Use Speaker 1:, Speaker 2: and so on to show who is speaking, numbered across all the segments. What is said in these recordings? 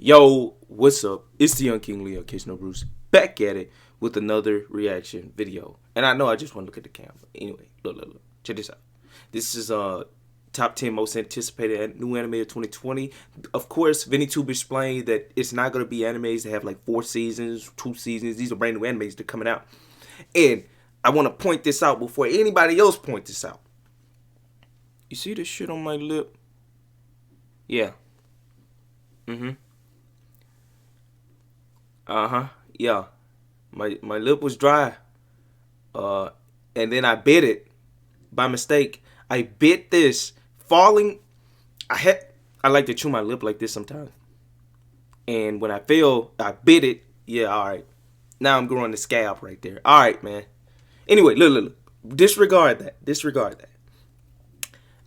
Speaker 1: Yo, what's up? It's the young KingLee, in case no Bruce, back at it with another reaction video. And I know I just want to look at the camera. Anyway, look. Check this out. This is top 10 most anticipated new anime of 2020. Of course, VinnyTube explained that it's not going to be animes that have like 4 seasons, 2 seasons. These are brand new animes that are coming out. And I want to point this out before anybody else point this out. You see this shit on my lip? Yeah. Yeah. My lip was dry. And then I bit it by mistake. I bit this falling. I like to chew my lip like this sometimes. And when I fell, I bit it. Yeah, alright. Now I'm growing the scalp right there. Alright, man. Anyway, look. Disregard that.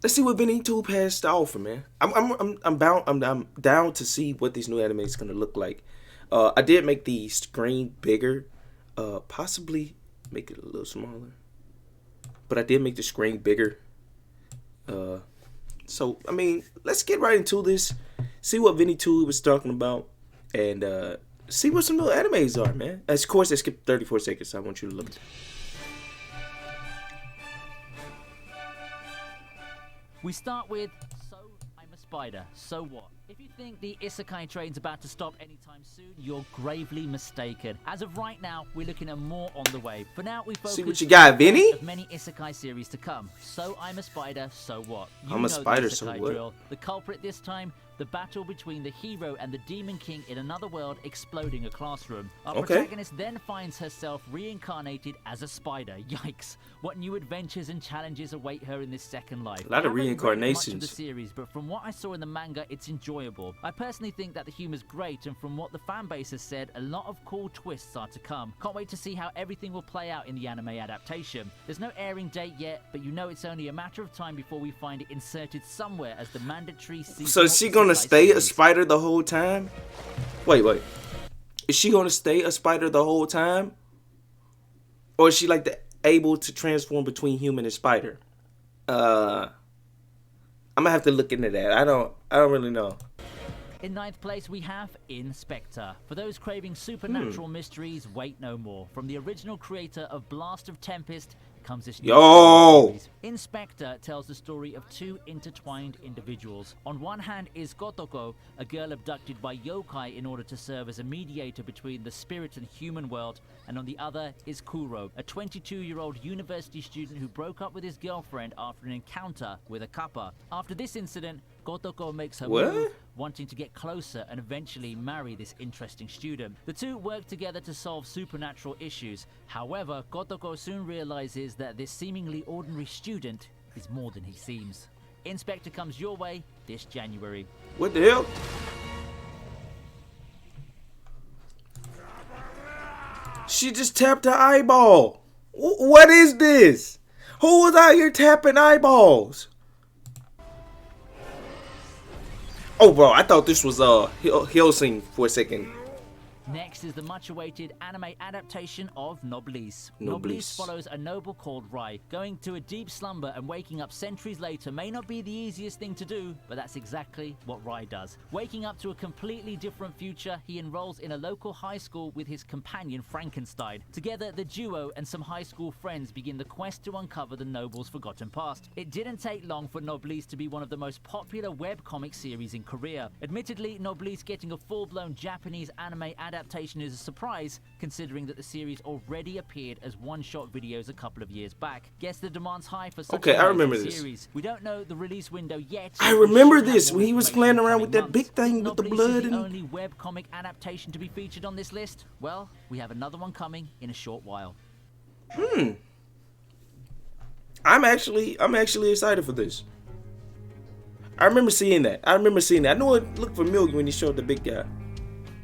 Speaker 1: Let's see what VinnyTube has to offer, man. I'm down to see what this new anime is gonna look like. I did make the screen bigger, possibly make it a little smaller, but I did make the screen bigger. So I mean, let's get right into this. See what VinnyTube was talking about, and see what some new animes are, man. Of course, I skipped 34 seconds. So I want you to look.
Speaker 2: We start with So I'm a Spider, so what? If you think the isekai train's about to stop anytime soon, you're gravely mistaken. As of right now, we're looking at more on the way. For now, we focus
Speaker 1: See what you got, Vinny?
Speaker 2: Of many isekai series to come. So I'm a Spider, so what?
Speaker 1: I'm a spider, so what?
Speaker 2: Drill. The culprit this time, the battle between the hero and the Demon King in another world exploding a classroom. Our protagonist then finds herself reincarnated as a spider. Yikes. What new adventures and challenges await her in this second life?
Speaker 1: A lot of reincarnations.
Speaker 2: Much of the series, but from what I saw in the manga, it's enjoyable. I personally think that the humor's great, and from what the fan base has said, a lot of cool twists are to come. Can't wait to see how everything will play out in the anime adaptation. There's no airing date yet, but you know it's only a matter of time before we find it inserted somewhere as the mandatory season.
Speaker 1: So is she gonna stay a spider the whole time? Wait. Is she gonna stay a spider the whole time? Or is she like able to transform between human and spider? I'm gonna have to look into that. I don't really know.
Speaker 2: In 9th place, we have Inspector. For those craving supernatural mysteries, wait no more. From the original creator of Blast of Tempest comes this new series. Inspector tells the story of 2 intertwined individuals. On one hand is Kotoko, a girl abducted by yokai in order to serve as a mediator between the spirit and human world, and on the other is Kuro, a 22-year-old university student who broke up with his girlfriend after an encounter with a kappa. After this incident, Kotoko makes her move, wanting to get closer and eventually marry this interesting student. The two work together to solve supernatural issues. However, Kotoko soon realizes that this seemingly ordinary student is more than he seems. Inspector comes your way this January.
Speaker 1: What the hell? She just tapped her eyeball. What is this? Who was out here tapping eyeballs? Oh, bro, I thought this was Hellsing for a second.
Speaker 2: Next is the much-awaited anime adaptation of Noblesse. Noblesse follows a noble called Rai. Going to a deep slumber and waking up centuries later may not be the easiest thing to do, but that's exactly what Rai does. Waking up to a completely different future, he enrolls in a local high school with his companion Frankenstein. Together, the duo and some high school friends begin the quest to uncover the noble's forgotten past. It didn't take long for Noblesse to be one of the most popular webcomic series in Korea. Admittedly, Noblesse getting a full-blown Japanese anime adaptation is a surprise, considering that the series already appeared as one-shot videos a couple of years back. Guess the demand's high for such
Speaker 1: I remember this
Speaker 2: series. We don't know the release window yet.
Speaker 1: I remember this when he was playing around with that big thing with the blood.
Speaker 2: Is the only webcomic adaptation to be featured on this list? Well, we have another one coming in a short while.
Speaker 1: I'm actually excited for this. I remember seeing that. I know it looked familiar when he showed the big guy.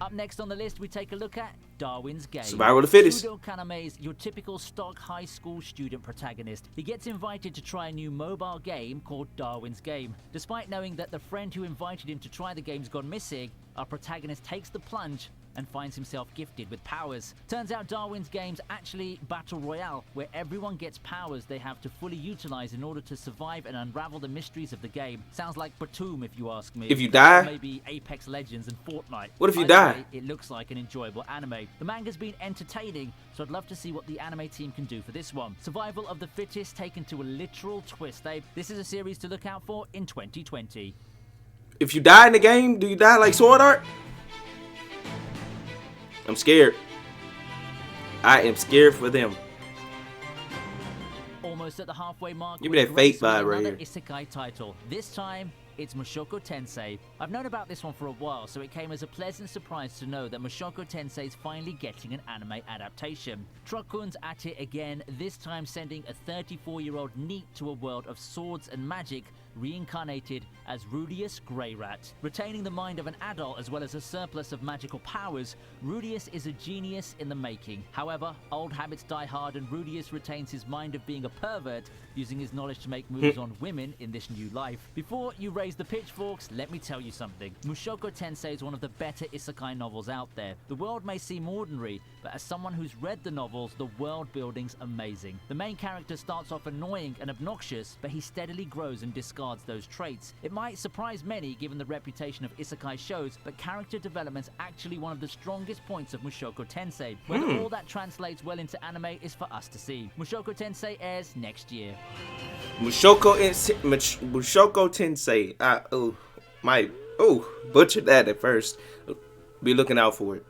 Speaker 2: Up next on the list, we take a look at Darwin's Game.
Speaker 1: Survival of the fittest.
Speaker 2: Shudo Kaname is your typical stock high school student protagonist. He gets invited to try a new mobile game called Darwin's Game. Despite knowing that the friend who invited him to try the game's gone missing, our protagonist takes the plunge and finds himself gifted with powers. Turns out Darwin's game's actually Battle Royale, where everyone gets powers they have to fully utilize in order to survive and unravel the mysteries of the game. Sounds like Batum, if you ask me.
Speaker 1: If you die?
Speaker 2: Or maybe Apex Legends and Fortnite.
Speaker 1: What if you
Speaker 2: Either
Speaker 1: die?
Speaker 2: way, it looks like an enjoyable anime. The manga's been entertaining, so I'd love to see what the anime team can do for this one. Survival of the fittest taken to a literal twist, eh? This is a series to look out for in 2020.
Speaker 1: If you die in the game, do you die like Sword Art? I'm scared. I am scared for them.
Speaker 2: Almost at the halfway mark.
Speaker 1: Give me that fake vibe right
Speaker 2: another
Speaker 1: here.
Speaker 2: Isekai title. This time, it's Mushoku Tensei. I've known about this one for a while, so it came as a pleasant surprise to know that Mushoku Tensei is finally getting an anime adaptation. Truckun's at it again, this time sending a 34-year-old NEET to a world of swords and magic, reincarnated as Rudius Greyrat. Retaining the mind of an adult as well as a surplus of magical powers, Rudius is a genius in the making. However, old habits die hard and Rudius retains his mind of being a pervert, using his knowledge to make moves on women in this new life. Before you raise the pitchforks, let me tell you something. Mushoku Tensei is one of the better isekai novels out there. The world may seem ordinary, but as someone who's read the novels, the world building's amazing. The main character starts off annoying and obnoxious, but he steadily grows and discards those traits. It might surprise many given the reputation of isekai shows, but character development's actually one of the strongest points of Mushoku Tensei. Whether all that translates well into anime is for us to see. Mushoku Tensei airs next year.
Speaker 1: Mushoku Tensei. Butchered that at first. Be looking out for it.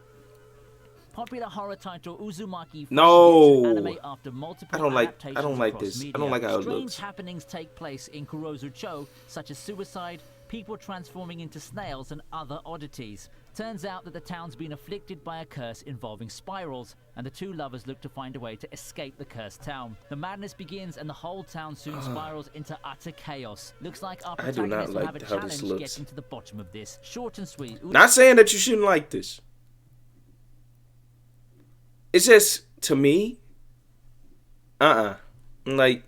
Speaker 2: Popular horror title Uzumaki
Speaker 1: No,
Speaker 2: anime after multiple
Speaker 1: I don't like
Speaker 2: adaptations
Speaker 1: this.
Speaker 2: media.
Speaker 1: I don't like how it
Speaker 2: Strange
Speaker 1: looks.
Speaker 2: happenings take place in Kurozucho, such as suicide, people transforming into snails, and other oddities. Turns out that the town's been afflicted by a curse involving spirals, and the two lovers look to find a way to escape the cursed town. The madness begins, and the whole town soon spirals into utter chaos. Looks like our
Speaker 1: I do not
Speaker 2: protagonists will have a
Speaker 1: like how this
Speaker 2: challenge
Speaker 1: looks.
Speaker 2: getting to the bottom of this. Short and sweet.
Speaker 1: Not saying that you shouldn't like this. It's just, to me, like,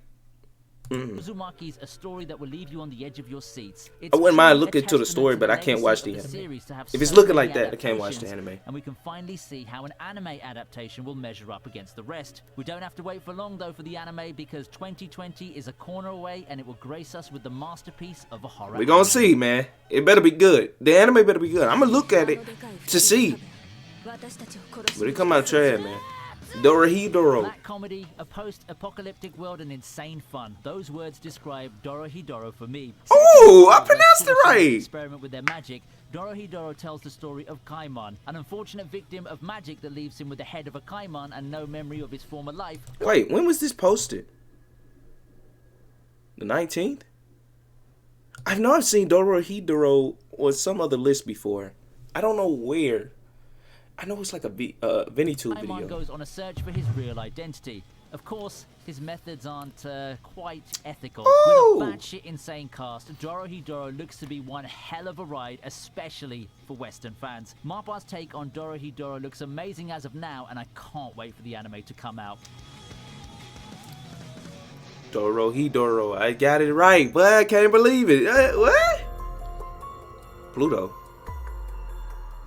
Speaker 2: Uzumaki's a story that will leave you on the edge of your seats.
Speaker 1: I wouldn't mind looking into the story, but I can't watch the anime. If it's looking like that, I can't watch the anime.
Speaker 2: And we can finally see how an anime adaptation will measure up against the rest. We don't have to wait for long, though, for the anime, because 2020 is a corner away, and it will grace us with the masterpiece of a horror.
Speaker 1: We're gonna see, man. It better be good. The anime better be good. I'm gonna look at it to see. But it come out trash, man. Dorohedoro.
Speaker 2: Black comedy, a post-apocalyptic world, and insane fun. Those words describe Dorohedoro for me.
Speaker 1: Ooh, I pronounced it right.
Speaker 2: Experiment with their magic. Dorohedoro tells the story of Kaiman, an unfortunate victim of magic that leaves him with the head of a Kaiman and no memory of his former life.
Speaker 1: Wait, when was this posted? The 19th? I know I've seen Dorohedoro on some other list before. I don't know where. I know it's like a ViniTube
Speaker 2: Kaiman
Speaker 1: video.
Speaker 2: goes on a search for his real identity. Of course, his methods aren't quite ethical.
Speaker 1: Ooh.
Speaker 2: With a batshit insane cast, Dorohedoro looks to be one hell of a ride, especially for Western fans. Mappa's take on Dorohedoro looks amazing as of now, and I can't wait for the anime to come out.
Speaker 1: Dorohedoro, I got it right, but I can't believe it. What? Pluto.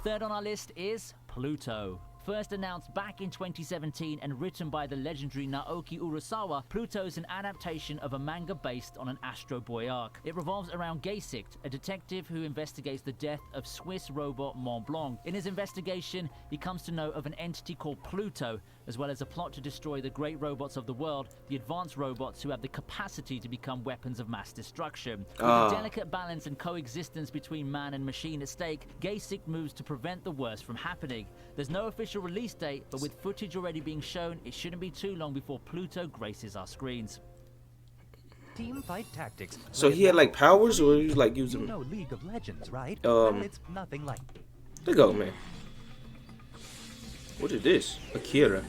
Speaker 2: Third on our list is Pluto. First announced back in 2017 and written by the legendary Naoki Urasawa, Pluto's an adaptation of a manga based on an Astro Boy arc. It revolves around Gaysicht, a detective who investigates the death of Swiss robot Mont Blanc. In his investigation, he comes to know of an entity called Pluto, as well as a plot to destroy the great robots of the world, the advanced robots who have the capacity to become weapons of mass destruction. With a delicate balance and coexistence between man and machine at stake, Gaysicht moves to prevent the worst from happening. There's no official release date, but with footage already being shown, it shouldn't be too long before Pluto graces our screens.
Speaker 3: Team fight tactics.
Speaker 1: So he had like powers, or he was like using?
Speaker 3: You know League of Legends, right? Well, it's nothing like.
Speaker 1: There you go, man. What is this? Akira.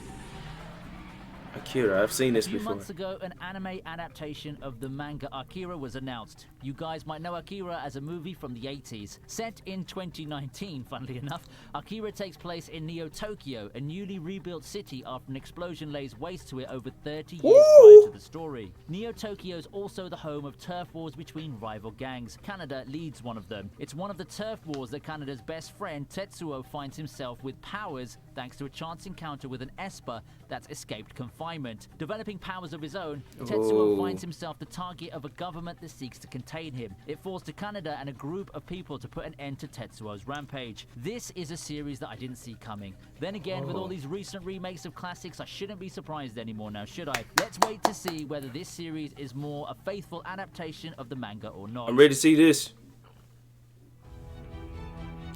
Speaker 1: Akira, I've seen this
Speaker 2: A few
Speaker 1: before.
Speaker 2: months ago, an anime adaptation of the manga Akira was announced. You guys might know Akira as a movie from the 80s. Set in 2019, funnily enough, Akira takes place in Neo-Tokyo, a newly rebuilt city after an explosion lays waste to it over 30 years prior to the story. Neo-Tokyo is also the home of turf wars between rival gangs. Kaneda leads one of them. It's one of the turf wars that Kaneda's best friend Tetsuo finds himself with powers thanks to a chance encounter with an Esper that's escaped confinement. Developing powers of his own, Tetsuo finds himself the target of a government that seeks to contain him. It falls to Kaneda and a group of people to put an end to Tetsuo's rampage. This is a series that I didn't see coming. Then again, with all these recent remakes of classics, I shouldn't be surprised anymore now, should I? Let's wait to see whether this series is more a faithful adaptation of the manga or not.
Speaker 1: I'm ready to see this.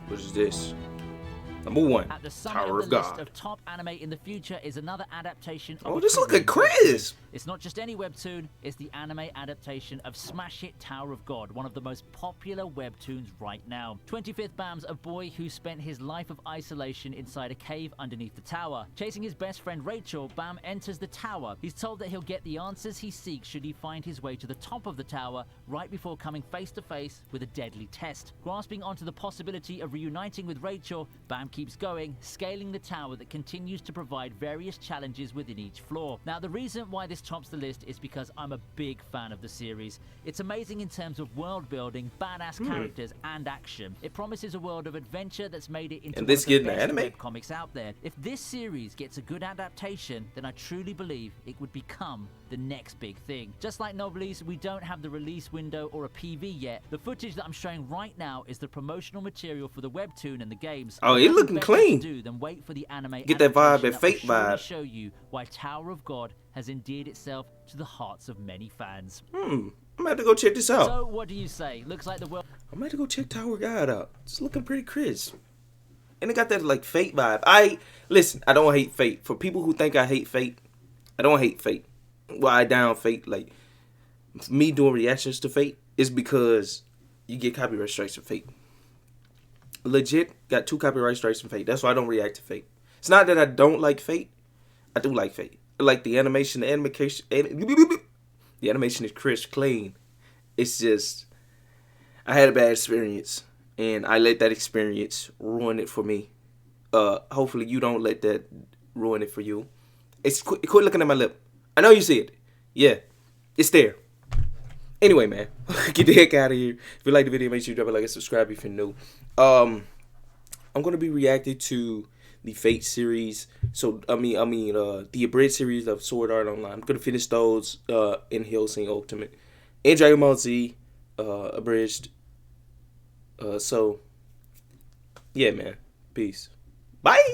Speaker 1: What is this? Number 1,
Speaker 2: At the summit
Speaker 1: Tower
Speaker 2: of
Speaker 1: of
Speaker 2: the list
Speaker 1: God.
Speaker 2: of top anime in the future is another adaptation of
Speaker 1: Oh, this looking
Speaker 2: Korean
Speaker 1: crisp.
Speaker 2: It's not just any webtoon, it's the anime adaptation of Smash Hit Tower of God, one of the most popular webtoons right now. 25th Bam's a boy who spent his life of isolation inside a cave underneath the tower. Chasing his best friend Rachel, Bam enters the tower. He's told that he'll get the answers he seeks should he find his way to the top of the tower right before coming face to face with a deadly test. Grasping onto the possibility of reuniting with Rachel, Bam keeps going, scaling the tower that continues to provide various challenges within each floor. Now, the reason why this tops the list is because I'm a big fan of the series. It's amazing in terms of world building, badass characters, and action. It promises a world of adventure that's made it into
Speaker 1: And
Speaker 2: one
Speaker 1: this
Speaker 2: of the
Speaker 1: getting
Speaker 2: best
Speaker 1: an anime?
Speaker 2: web comics out there. If this series gets a good adaptation, then I truly believe it would become the next big thing. Just like Noblesse, we don't have the release window or a PV yet. The footage that I'm showing right now is the promotional material for the webtoon and the games.
Speaker 1: Oh, it
Speaker 2: Nothing
Speaker 1: looking
Speaker 2: better
Speaker 1: clean.
Speaker 2: to do than wait for the anime
Speaker 1: Get that vibe,
Speaker 2: adaptation
Speaker 1: that Fate
Speaker 2: will surely
Speaker 1: vibe.
Speaker 2: show you why Tower of God has endeared itself to the hearts of many fans.
Speaker 1: I'm gonna have to go check this out.
Speaker 2: So, what do you say? Looks like the world.
Speaker 1: I'm gonna have to go check Tower of God out. It's looking pretty crisp. And it got that like Fate vibe. I don't hate Fate. For people who think I hate Fate, I don't hate Fate. Well, I down Fate. Like, me doing reactions to Fate is because you get copyright strikes for Fate. Legit got 2 copyright strikes from Fate. That's why I don't react to Fate. It's not that I don't like Fate. I do like Fate. I like the animation, the animation is crisp, clean. It's just, I had a bad experience, and I let that experience ruin it for me. Hopefully you don't let that ruin it for you. Quit looking at my lip. I know you see it. Yeah, it's there. Anyway, man, get the heck out of here. If you like the video, make sure you drop a like and subscribe if you're new. I'm gonna be reacting to the Fate series. So the abridged series of Sword Art Online. I'm gonna finish those in Hellsing Ultimate and Dragon Ball Z abridged. So yeah, man. Peace. Bye.